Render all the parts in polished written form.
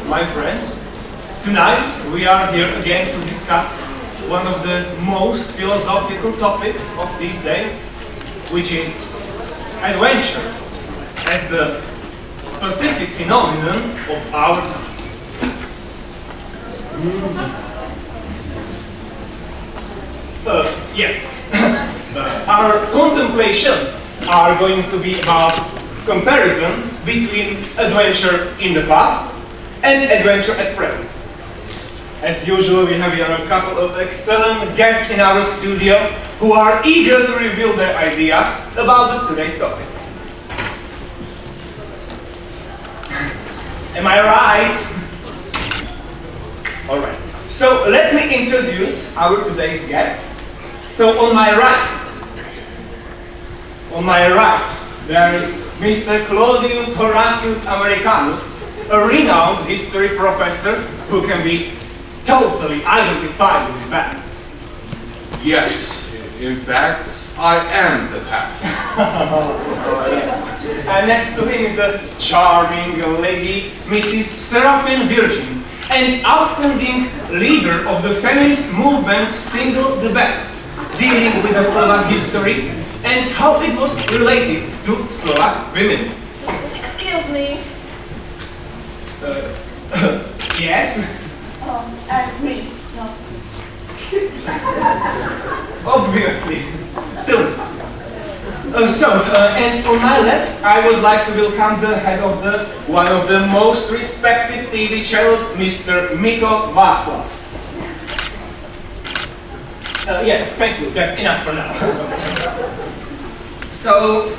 My friends, tonight we are here again to discuss one of the most philosophical topics of these days, which is adventure as the specific phenomenon of our times. Yes, our contemplations are going to be about comparison between adventure in the past and adventure at present. As usual, we have here a couple of excellent guests in our studio who are eager to reveal their ideas about today's topic. Am I right? Alright, so let me introduce our today's guest. So on my right, there is Mr. Claudius Horatius Americanus, a renowned history professor who can be totally identified with the past. Yes, in fact, I am the past. And next to him is a charming lady, Mrs. Seraphine Virgin, an outstanding leader of the feminist movement Single the Best, dealing with the Slovak history and how it was related to Slovak women. Excuse me. Yes? Please, no. Obviously. Still. And on my left, I would like to welcome the head of one of the most respected TV channels, Mr. Miko Václav. Yeah, thank you. That's enough for now. So,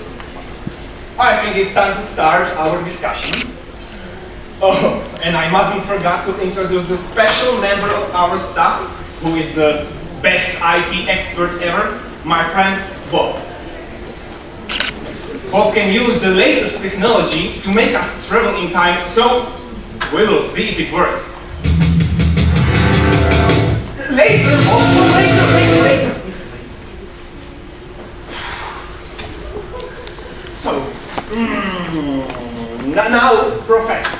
I think it's time to start our discussion. Oh, and I mustn't forget to introduce the special member of our staff, who is the best IT expert ever, my friend Bob. Bob can use the latest technology to make us travel in time, so we will see if it works. Later, Bob, later. So, now, Professor.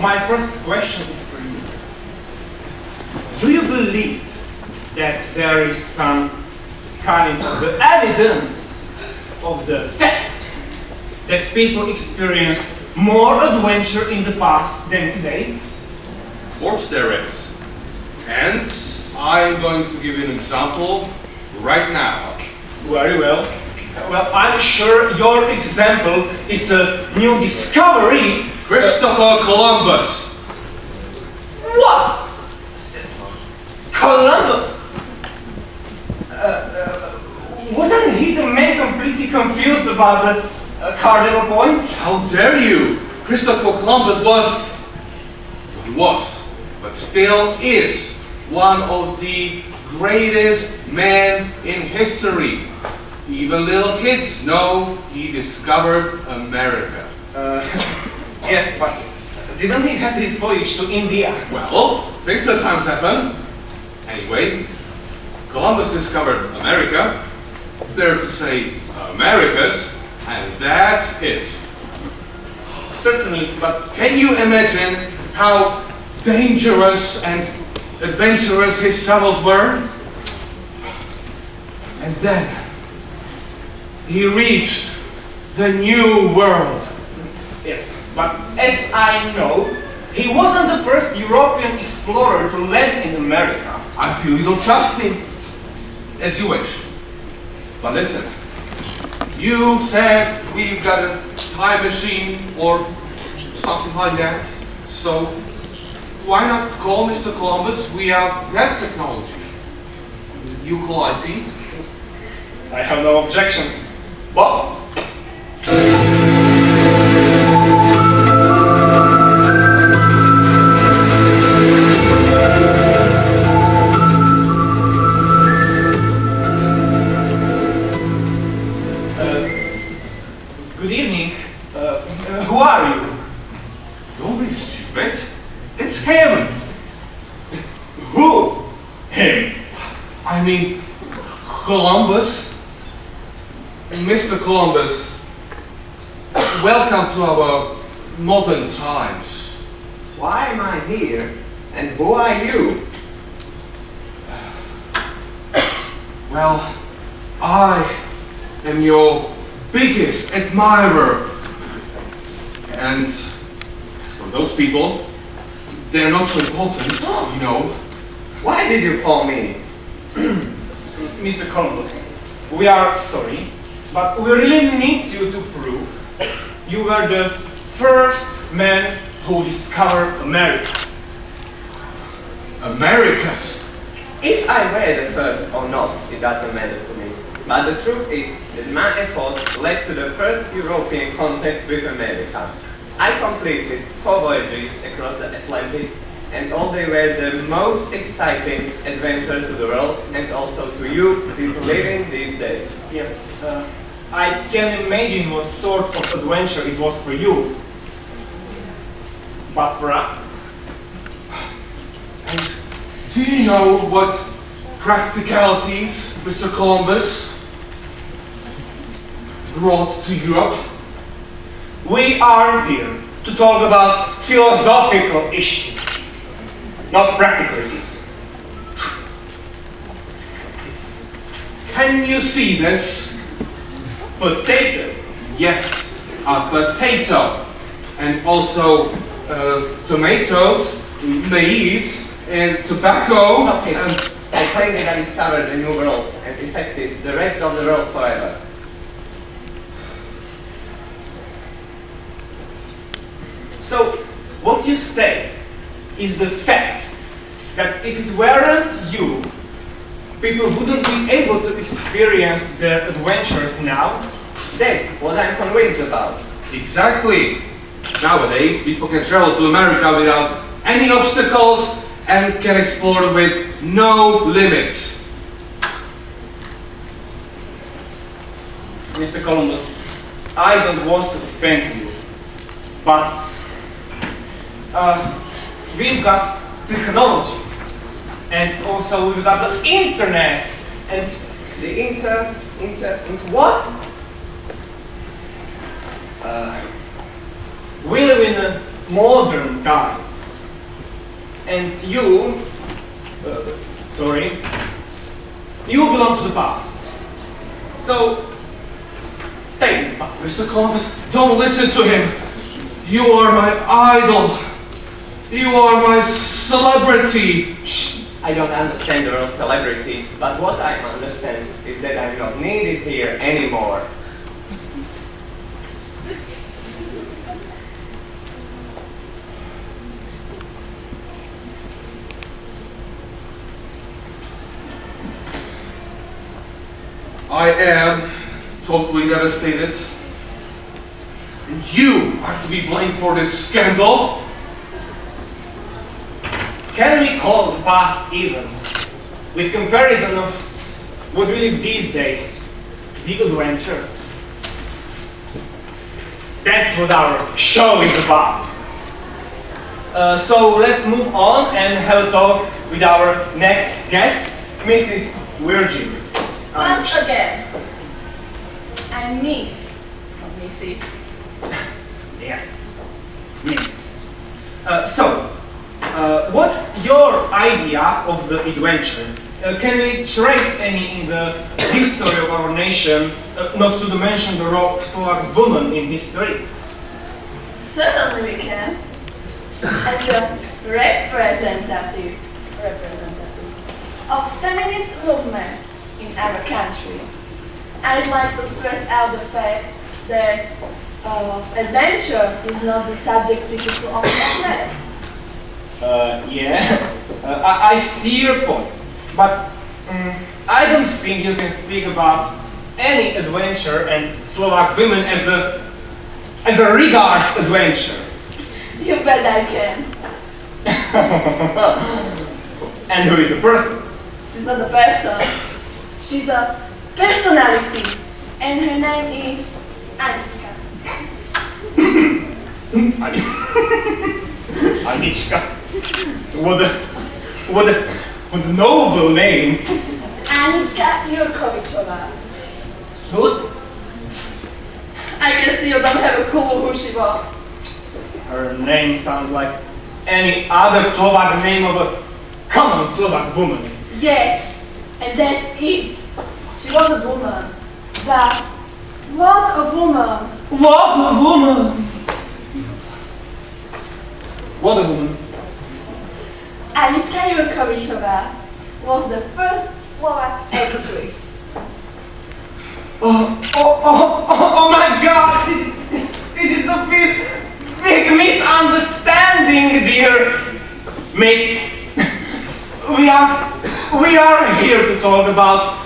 My first question is for you. Do you believe that there is some kind of evidence of the fact that people experienced more adventure in the past than today? Of course there is. And I'm going to give you an example right now. Very well. Well, I'm sure your example is a new discovery. Christopher Columbus. What? Columbus? Wasn't he the man completely confused about the cardinal points? How dare you? Christopher Columbus was, but still is, one of the greatest men in history. Even little kids know he discovered America. Yes, but didn't he have his voyage to India? Well, things sometimes happen. Anyway, Columbus discovered America, there to say Americas, and that's it. Certainly, but can you imagine how dangerous and adventurous his travels were? And then he reached the New World. Yes, but as I know, he wasn't the first European explorer to land in America. I feel you don't trust me. As you wish. But listen, you said we've got to time machine or something like that. So why not call Mr. Columbus via that technology? Euclid. I have no objections. But good evening. Who are you? Don't be stupid. It's him. Who? Him. I mean, Columbus. Mr. Columbus, welcome to our modern times. Why am I here? And who are you? Well, I am your biggest admirer. And as for those people, they're not so important, you know. Why did you call me? Mr. Columbus, we are sorry, but we really need you to prove you were the first man who discovered America. Americas. If I were the first or not, it doesn't matter to me. But the truth is that my efforts led to the first European contact with America. I completed 4 voyages across the Atlantic, and all they were the most exciting adventures to the world and also to you people living these days. Yes, I can imagine what sort of adventure it was for you. But for us, And do you know what practicalities Mr. Columbus brought to Europe? we are here to talk about philosophical issues, not practicalities. Can you see this? Potato. Yes, a potato. And also tomatoes, maize, and tobacco. Okay, I claim that I discovered the new world and infected the rest of the world forever. So, what you say is the fact that if it weren't you, people wouldn't be able to experience their adventures now? That's what I'm convinced about. Exactly. Nowadays, people can travel to America without any obstacles and can explore with no limits. Mr. Columbus, I don't want to offend you, but we've got technologies, and also we've got the internet, and The what? we live in a modern times. And you, you belong to the past. So, stay in the past. Mr. Columbus, don't listen to him. You are my idol. You are my celebrity. I don't understand the word celebrity, but what I understand is that I'm not needed here anymore. I am totally devastated. And you are to be blamed for this scandal. Can we call the past events, with comparison of what we live these days, the adventure? That's what our show is about. So let's move on and have a talk with our next guest, Mrs. Virgin. Once again, I'm Miss, not Mrs. Yes, Miss. What's your idea of the adventure? Can we trace any in the history of our nation, not to mention the role of woman in history? Certainly we can. As a representative of feminist movement in our country, I'd like to stress out the fact that Adventure is not the subject people often neglect. Yeah, I see your point, but I don't think you can speak about any adventure and Slovak women as a regards adventure. You bet I can. And who is the person? She's not a person. She's a personality. And her name is Anička. Anička. What a noble name. Anička Jurkovičová. Who's? I can see you don't have a clue who she was. Her name sounds like any other Slovak name of a common Slovak woman. Yes, and that's it. She was a woman. But what a woman! What a woman! What a woman! Anička Jurkovičová was the first Slovak actress. Oh my God! This is the big misunderstanding, dear Miss. We are here to talk about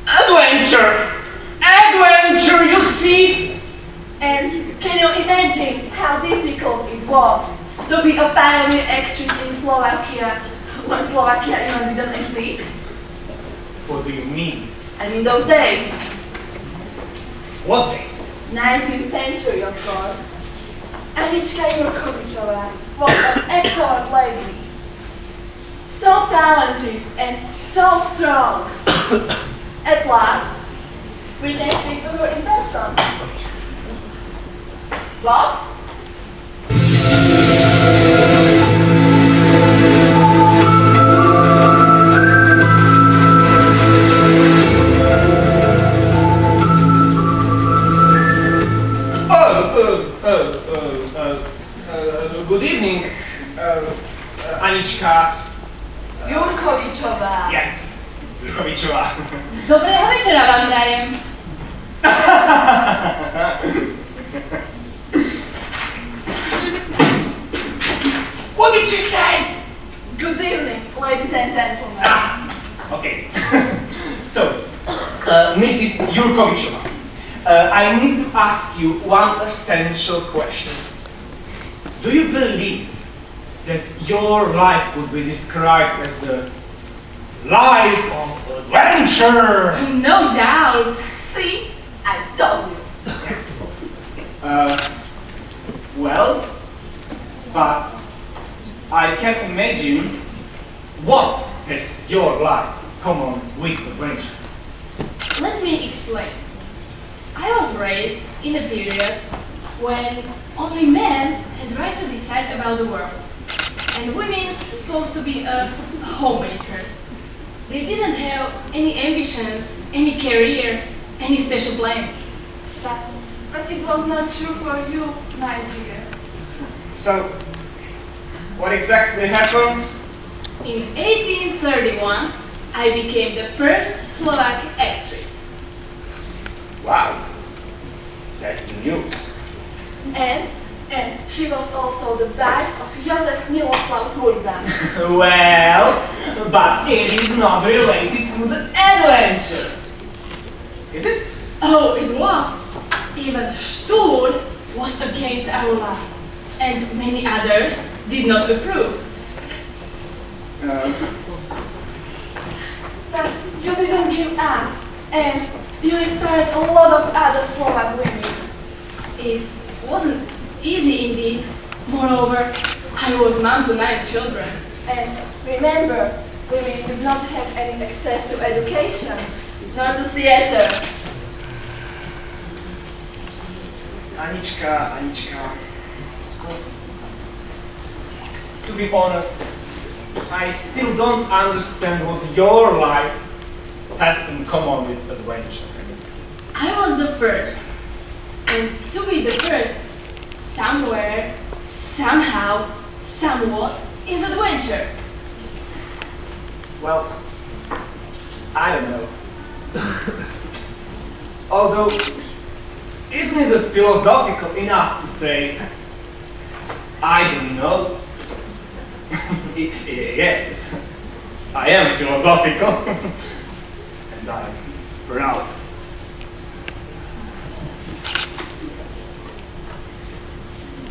adventure. Adventure, you see? And can you imagine how difficult it was to be a pioneer actress in Slovakia when Slovakia even didn't exist? What do you mean? I mean those days. What days? 19th century, of course. Anička Jurkovičová was an excellent lady. So talented and so strong. At last, we can speak to her in person. What? Good evening, Anička. Jurkovičová. Yeah, Jurkovičová. Dobrého večera vám prajem. What did she say? Good evening, ladies and gentlemen. Okay. So, Mrs. Jurkovičová, I need to ask you one essential question. Do you believe that your life would be described as the life of adventure? No doubt. See, I told you. Well, but I can't imagine what has your life common with adventure. Let me explain. I was raised in a period when only men had right to decide about the world, and women supposed to be homemakers. They didn't have any ambitions, any career, any special plans. But it was not true for you, my dear. So, what exactly happened? In 1831, I became the first Slovak actress. Wow, that's news. And she was also the wife of Josef Miloslav Hurban. Well, but it is not related to the adventure. Is it? Oh, it was. Even Stur was against our life, and many others did not approve. But you didn't give up, and you inspired a lot of other Slovak women. It wasn't easy indeed. Moreover, I was mom to 9 children. And remember, women did not have any access to education, nor to theater. Anička. To be honest, I still don't understand what your life has in common with adventure. I was the first. And to be the first, somewhere, somehow, somewhat, is adventure. Well, I don't know. Although, isn't it philosophical enough to say, I don't know? Yes, I am philosophical. And I'm proud.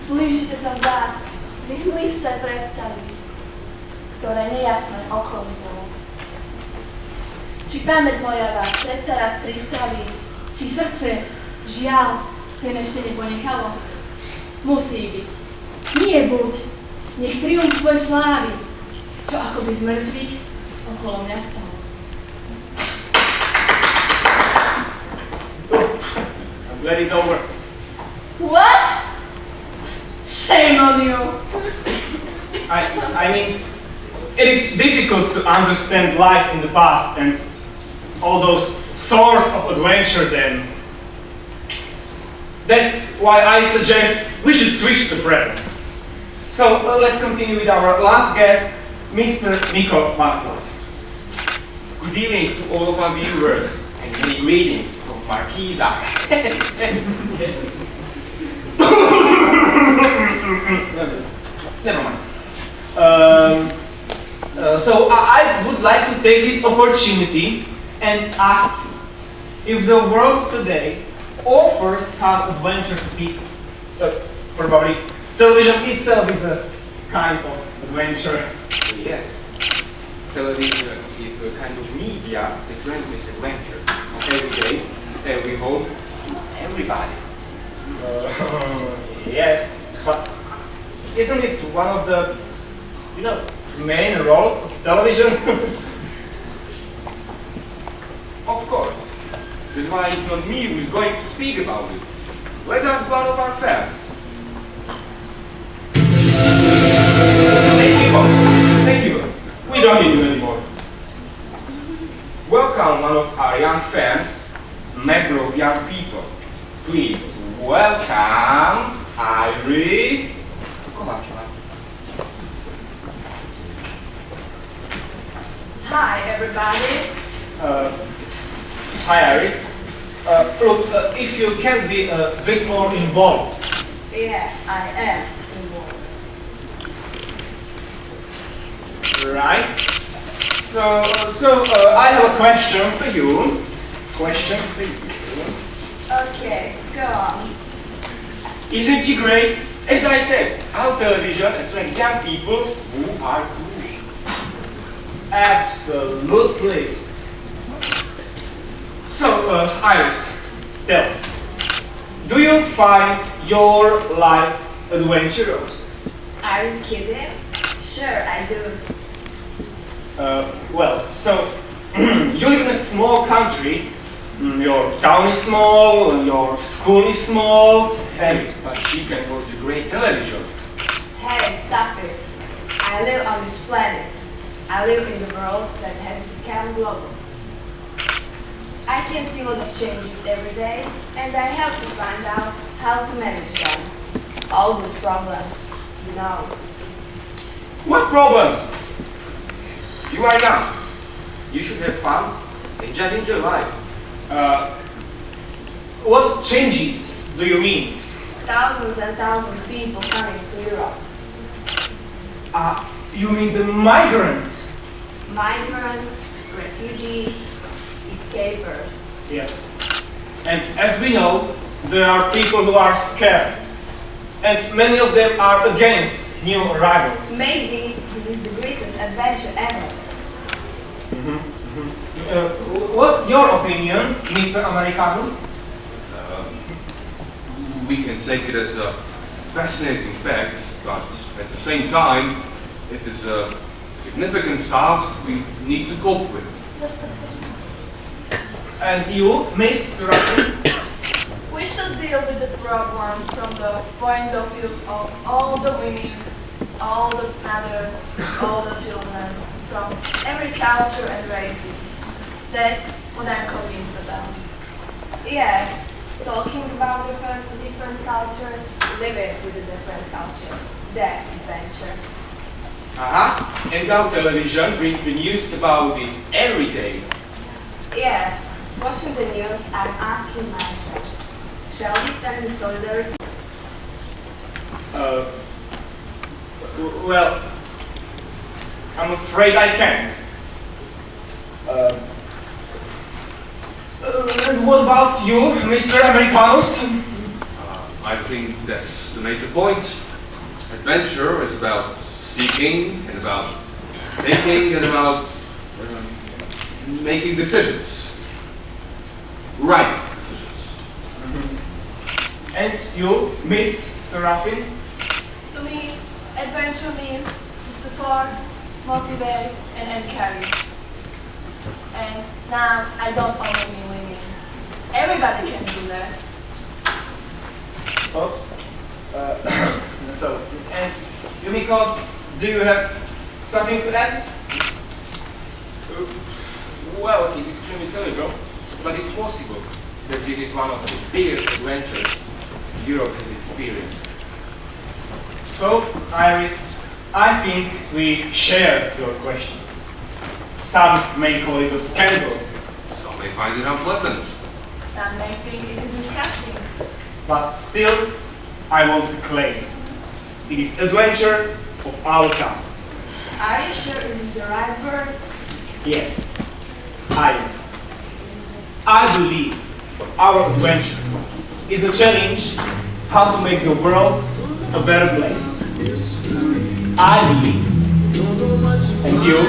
Blížite sa vzácne, vyhlisté predstavy, ktoré nejasné okolitelo. Či pamäť moja vás predsa raz pristaví, Či srdce, žiaľ, ten ešte neponechalo? Musí byť. Nie buď. Nech triumf svoj slávy, čo akoby z mŕtvych okolo mňa stalo. I'm glad it's over. What? Shame on you! I mean, it is difficult to understand life in the past and all those sorts of adventure then. That's why I suggest we should switch to the present. So let's continue with our last guest, Mr. Miko Václav. Good evening to all of our viewers and many greetings from Marquisa. Never mind. So I would like to take this opportunity and ask you if the world today offers some adventure to people. Probably television itself is a kind of adventure. Yes, television is a kind of media that transmits adventure every day, every home, everybody. Yes, but isn't it one of the, main roles of television? Of course. That's why it's not me who's going to speak about it. Let's ask one of our fans. Thank you, boss. Thank you. We don't need you anymore. Welcome one of our young fans, member of young people. Please welcome Iris Kovačová. Hi, everybody. Hi, Iris. Look, if you can be a bit more involved. Yeah, I am involved. Right. So I have a question for you. Okay, go on. Isn't she great? As I said, our television attracts young people who are cool. Absolutely. So, Iris, tell us, do you find your life adventurous? Are you kidding? Sure, I do. Well, so, you live in a small country, your town is small, your school is small, and But she can watch great television. Hey, stop it. I live on this planet. I live in the world that has become global. I can see a lot of changes every day, and I have to find out how to manage them. All those problems, you know. What problems? You are young. You should have fun and just enjoy life. what changes do you mean? Thousands and thousands of people coming to Europe. You mean the migrants? Migrants, refugees, escapers. Yes. And as we know, there are people who are scared. And many of them are against new arrivals. Maybe this is the greatest adventure ever. What's your opinion, Mr. Americanus? We can take it as a fascinating fact, but at the same time, it is a significant task we need to cope with. And you, Miss Russell? We should deal with the problem from the point of view of all the women, all the mothers, all the children, from every culture and races. That's what I'm convinced about. Yes, talking about different cultures, living with the different cultures. That's adventure. And our television brings the news about this every day. Yes, watching the news, I'm asking myself, Shall we stand in solidarity? Well, I'm afraid I can't. And what about you, Mr. Americanos? I think that's the major point. Adventure is about seeking and about thinking and about making decisions. Right decisions. And you, Miss Serafin? To me, adventure means to support, motivate, and encourage. And now I don't only mean women. Everybody can do that. Oh, so, and Yumiko, do you have something to add? Well, it's extremely terrible, but it's possible that this is one of the biggest adventures Europe has experienced. So, Iris, I think we share your questions. Some may call it a scandal, Some may find it unpleasant. Some may think it is disgusting. but still, I want to claim it is adventure of our times. Are you sure this is the right word? Yes, I am. I believe our adventure is a challenge how to make the world a better place. I believe. And you?